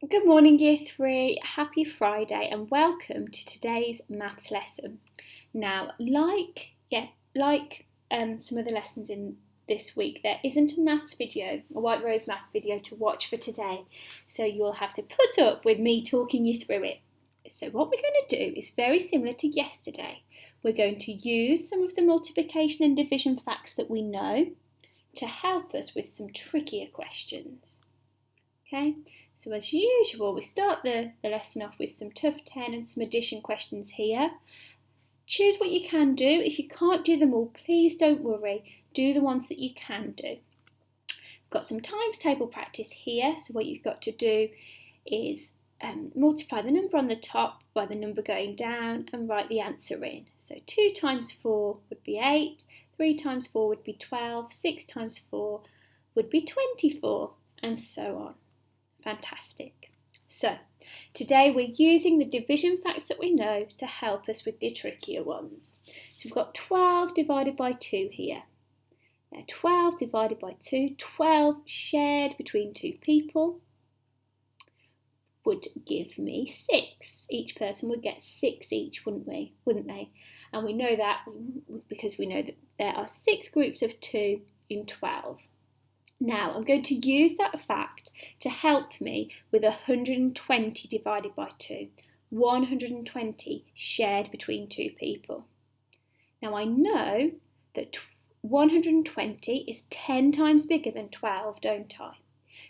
Good morning, Year 3. Happy Friday and welcome to today's maths lesson. Now, like some of the lessons in this week, there isn't a maths video, a White Rose maths video to watch for today. So you'll have to put up with me talking you through it. So what we're going to do is very similar to yesterday. We're going to use some of the multiplication and division facts that we know to help us with some trickier questions. Okay, so as usual, we start the lesson off with some tough 10 and some addition questions here. Choose what you can do. If you can't do them all, please don't worry. Do the ones that you can do. Got some times table practice here. So what you've got to do is multiply the number on the top by the number going down and write the answer in. So 2 times 4 would be 8, 3 times 4 would be 12, 6 times 4 would be 24, and so on. Fantastic. So today we're using the division facts that we know to help us with the trickier ones. So we've got 12 divided by 2 here. Now 12 divided by 2, 12 shared between 2 people would give me 6. Each person would get 6 each, wouldn't they? And we know that because we know that there are 6 groups of 2 in 12. Now I'm going to use that fact to help me with 120 divided by 2. 120 shared between 2 people. Now I know that 120 is 10 times bigger than 12, don't I?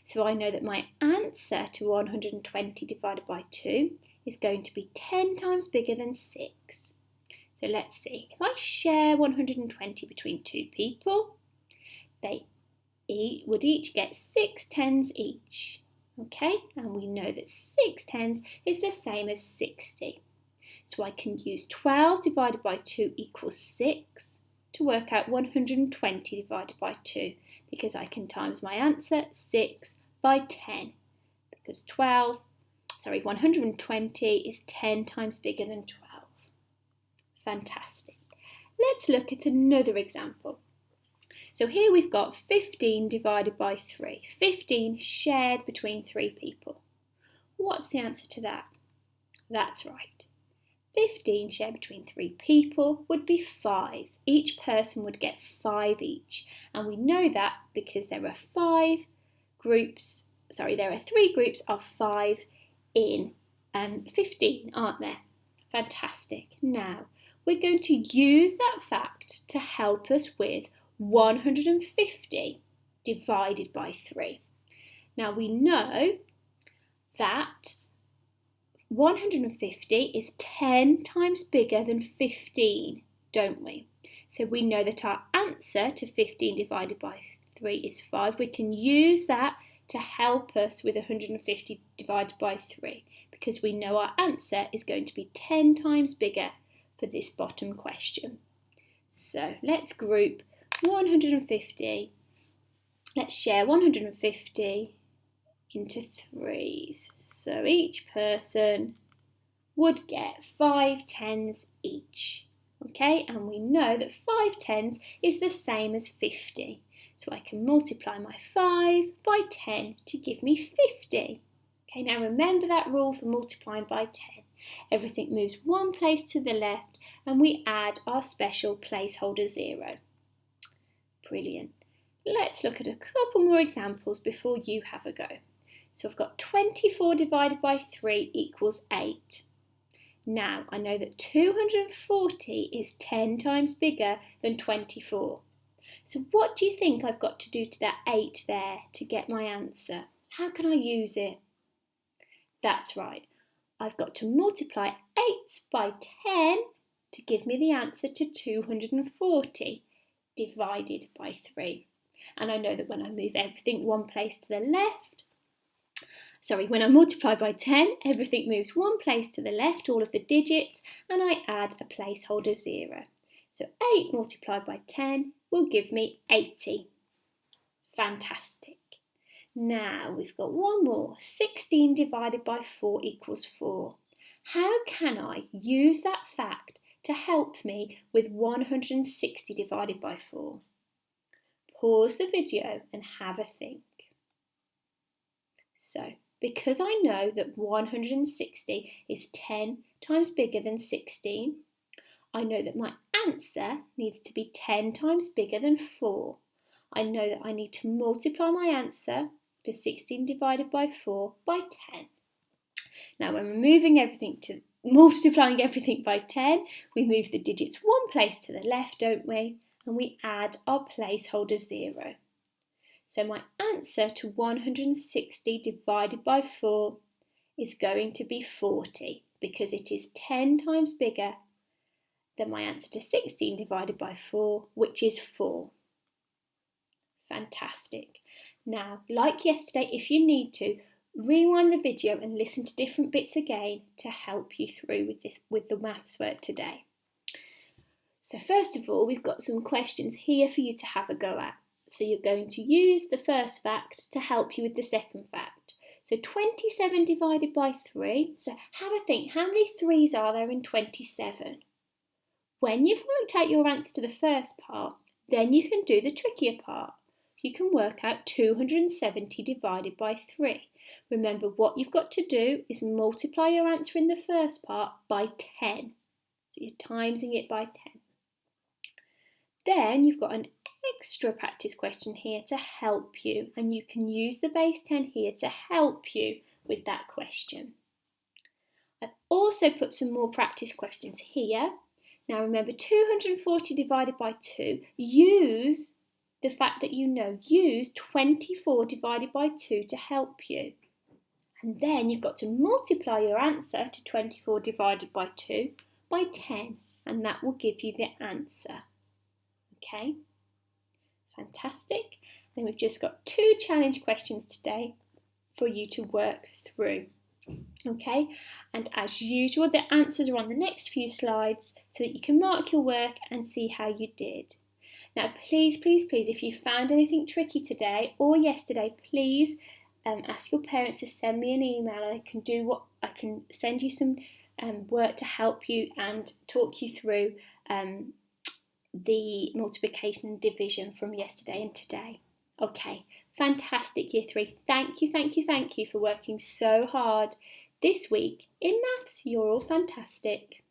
So I know that my answer to 120 divided by 2 is going to be 10 times bigger than 6. So let's see. If I share 120 between 2 people, they would each get 6 tens each. Okay, and we know that 6 tens is the same as 60. So I can use 12 divided by 2 equals 6 to work out 120 divided by 2, because I can times my answer 6 by 10, because 120 is 10 times bigger than 12. Fantastic. Let's look at another example. So here we've got 15 divided by 3. 15 shared between 3 people. What's the answer to that? That's right. 15 shared between 3 people would be 5. Each person would get 5 each. And we know that because there are 3 groups of 5 in 15, aren't there? Fantastic. Now, we're going to use that fact to help us with 150 divided by 3. Now we know that 150 is 10 times bigger than 15, don't we? So we know that our answer to 15 divided by 3 is 5. We can use that to help us with 150 divided by 3 because we know our answer is going to be 10 times bigger for this bottom question. So let's group 150, let's share 150 into 3s. So each person would get 5 tens each. Okay, and we know that 5 tens is the same as 50. So I can multiply my 5 by 10 to give me 50. Okay, now remember that rule for multiplying by 10. Everything moves one place to the left and we add our special placeholder 0. Brilliant. Let's look at a couple more examples before you have a go. So I've got 24 divided by 3 equals 8. Now I know that 240 is 10 times bigger than 24. So what do you think I've got to do to that 8 there to get my answer? How can I use it? That's right. I've got to multiply 8 by 10 to give me the answer to 240. Divided by 3. And I know that when I move everything one place to the left, when I multiply by 10, everything moves one place to the left, all of the digits, and I add a placeholder 0. So 8 multiplied by 10 will give me 80. Fantastic. Now we've got one more. 16 divided by 4 equals 4. How can I use that fact to help me with 160 divided by 4? Pause the video and have a think. So because I know that 160 is 10 times bigger than 16, I know that my answer needs to be 10 times bigger than 4. I know that I need to multiply my answer to 16 divided by 4 by 10. Now when we're multiplying everything by 10, we move the digits one place to the left, don't we? And we add our placeholder 0. So my answer to 160 divided by 4 is going to be 40 because it is 10 times bigger than my answer to 16 divided by 4, which is 4. Fantastic. Now, like yesterday, if you need to, rewind the video and listen to different bits again to help you through with the maths work today. So first of all, we've got some questions here for you to have a go at. So you're going to use the first fact to help you with the second fact. So 27 divided by 3. So have a think, how many 3's are there in 27? When you've worked out your answer to the first part, then you can do the trickier part. You can work out 270 divided by 3. Remember, what you've got to do is multiply your answer in the first part by 10. So you're timesing it by 10. Then you've got an extra practice question here to help you, and you can use the base 10 here to help you with that question. I've also put some more practice questions here. Now remember, 240 divided by 2, use the fact that you know, use 24 divided by 2 to help you. And then you've got to multiply your answer to 24 divided by 2 by 10, and that will give you the answer. Okay, fantastic. Then we've just got 2 challenge questions today for you to work through. Okay, and as usual, the answers are on the next few slides so that you can mark your work and see how you did. Now, please, if you found anything tricky today or yesterday, please ask your parents to send me an email, and I can send you some work to help you and talk you through the multiplication and division from yesterday and today. Okay, fantastic, Year 3. Thank you for working so hard this week in maths. You're all fantastic.